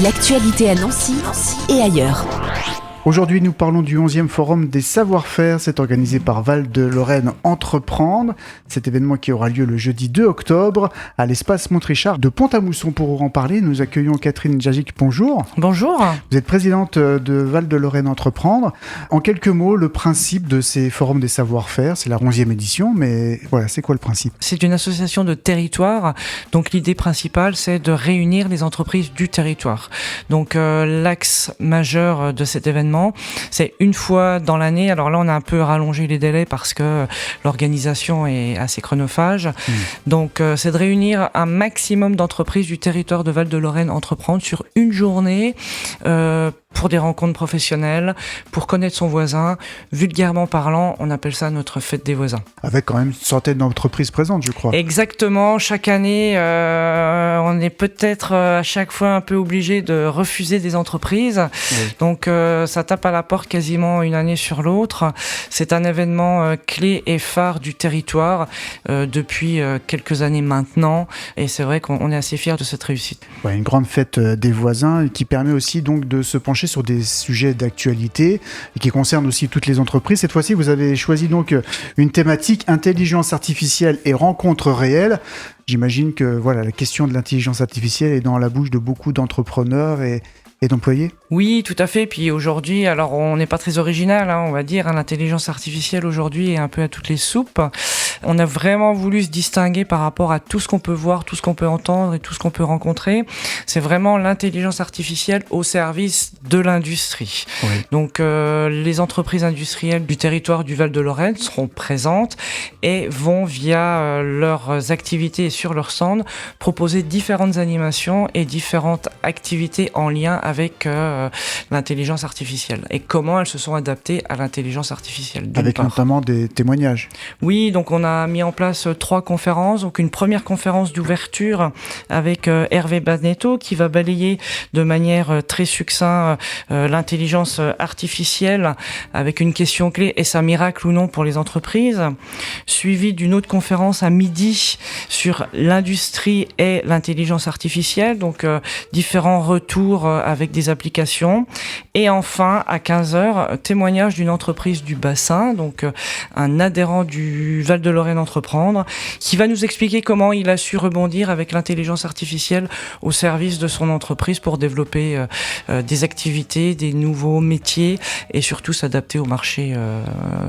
L'actualité à Nancy et ailleurs. Aujourd'hui, nous parlons du 11e Forum des savoir-faire. C'est organisé par Val-de-Lorraine Entreprendre. Cet événement qui aura lieu le jeudi 2 octobre à l'espace Montrichard de Pont-à-Mousson. Pour en parler, nous accueillons Catherine Djagic. Bonjour. Bonjour. Vous êtes présidente de Val-de-Lorraine Entreprendre. En quelques mots, le principe de ces forums des savoir-faire, c'est la 11e édition, mais voilà, c'est quoi le principe ? C'est une association de territoire. Donc l'idée principale, c'est de réunir les entreprises du territoire. Donc l'axe majeur de cet événement, c'est une fois dans l'année. Alors là, on a un peu rallongé les délais parce que l'organisation est assez chronophage. Donc, c'est de réunir un maximum d'entreprises du territoire de Val-de-Lorraine Entreprendre sur une journée pour des rencontres professionnelles, pour connaître son voisin. Vulgairement parlant, on appelle ça notre fête des voisins. Avec quand même une centaine d'entreprises présentes, je crois. Exactement. Chaque année, on est peut-être à chaque fois un peu obligé de refuser des entreprises. Oui. Donc, ça tape à la porte quasiment une année sur l'autre. C'est un événement clé et phare du territoire depuis quelques années maintenant. Et c'est vrai qu'on est assez fiers de cette réussite. Ouais, une grande fête des voisins qui permet aussi donc de se pencher sur des sujets d'actualité et qui concernent aussi toutes les entreprises. Cette fois-ci, vous avez choisi donc une thématique intelligence artificielle et rencontres réelles. J'imagine que voilà, la question de l'intelligence artificielle est dans la bouche de beaucoup d'entrepreneurs et d'employés. Oui, tout à fait. Puis aujourd'hui, alors on n'est pas très original, on va dire. L'intelligence artificielle aujourd'hui est un peu à toutes les soupes. On a vraiment voulu se distinguer par rapport à tout ce qu'on peut voir, tout ce qu'on peut entendre et tout ce qu'on peut rencontrer. C'est vraiment l'intelligence artificielle au service de l'industrie. Oui. Donc les entreprises industrielles du territoire du Val-de-Lorraine seront présentes et vont via leurs activités et sur leur stand proposer différentes animations et différentes activités en lien avec l'intelligence artificielle et comment elles se sont adaptées à l'intelligence artificielle. Avec notamment des témoignages. Oui, donc on a mis en place 3 conférences. Donc une première conférence d'ouverture avec Hervé Banetto qui va balayer de manière très succincte l'intelligence artificielle avec une question clé: est-ce un miracle ou non pour les entreprises ? Suivi d'une autre conférence à midi sur l'industrie et l'intelligence artificielle, donc différents retours avec des applications. Et enfin, à 15h, témoignage d'une entreprise du bassin, donc un adhérent du Val-de-Lorraine Entreprendre, qui va nous expliquer comment il a su rebondir avec l'intelligence artificielle au service de son entreprise pour développer des activités, des nouveaux métiers et surtout s'adapter au marché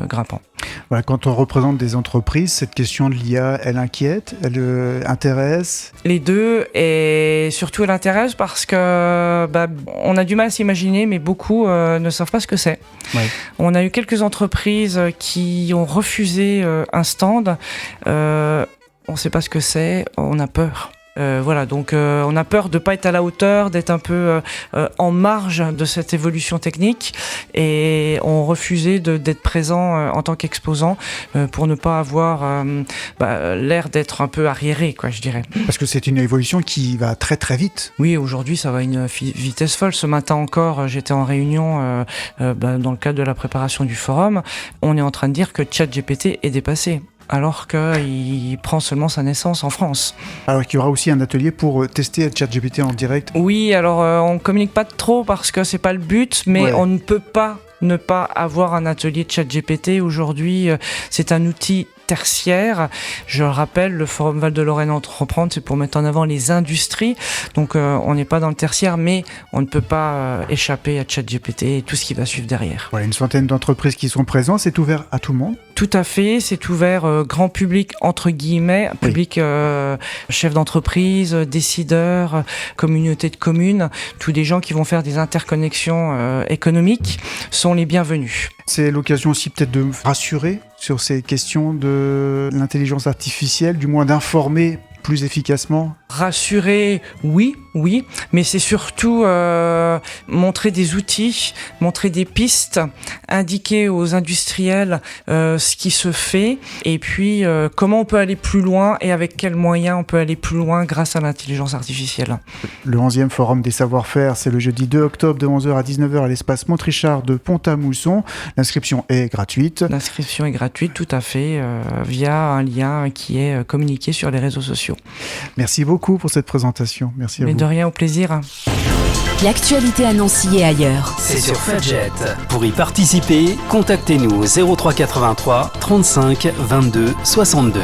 grimpant. Voilà, quand on représente des entreprises, cette question de l'IA, elle inquiète, elle intéresse ? Les deux, et surtout elle intéresse parce que on a du mal à s'imaginer, mais beaucoup ne savent pas ce que c'est. Ouais. On a eu quelques entreprises qui ont refusé un stand. On ne sait pas ce que c'est, on a peur. Voilà, donc on a peur de pas être à la hauteur, d'être un peu en marge de cette évolution technique, et on refusait d'être présent en tant qu'exposant pour ne pas avoir l'air d'être un peu arriéré, quoi, je dirais. Parce que c'est une évolution qui va très très vite. Oui, aujourd'hui ça va à une vitesse folle. Ce matin encore, j'étais en réunion dans le cadre de la préparation du forum. On est en train de dire que ChatGPT est dépassé, alors qu'il prend seulement sa naissance en France. Alors qu'il y aura aussi un atelier pour tester ChatGPT en direct. Oui, alors on ne communique pas trop parce que c'est pas le but, mais on ne peut pas ne pas avoir un atelier de ChatGPT. Aujourd'hui, c'est un outil tertiaire. Je le rappelle, le Forum Val-de-Lorraine Entreprendre, c'est pour mettre en avant les industries. Donc, on n'est pas dans le tertiaire, mais on ne peut pas échapper à ChatGPT et tout ce qui va suivre derrière. Voilà, une centaine d'entreprises qui sont présentes. C'est ouvert à tout le monde ? Tout à fait. C'est ouvert grand public, entre guillemets, public chefs d'entreprise, décideurs, communautés de communes. Tous des gens qui vont faire des interconnexions économiques sont les bienvenus. C'est l'occasion aussi peut-être de rassurer sur ces questions de l'intelligence artificielle, du moins d'informer plus efficacement. Rassurer, oui, mais c'est surtout montrer des outils, montrer des pistes, indiquer aux industriels ce qui se fait et puis comment on peut aller plus loin et avec quels moyens on peut aller plus loin grâce à l'intelligence artificielle. Le 11e Forum des savoir-faire, c'est le jeudi 2 octobre de 11h à 19h à l'espace Montrichard de Pont-à-Mousson. L'inscription est gratuite. L'inscription est gratuite, tout à fait, via un lien qui est communiqué sur les réseaux sociaux. Merci beaucoup pour cette présentation. Merci à vous. Mais de rien, au plaisir. L'actualité à Nancy et ailleurs. C'est sur Fadjet. Pour y participer, contactez-nous au 03 83 35 22 62.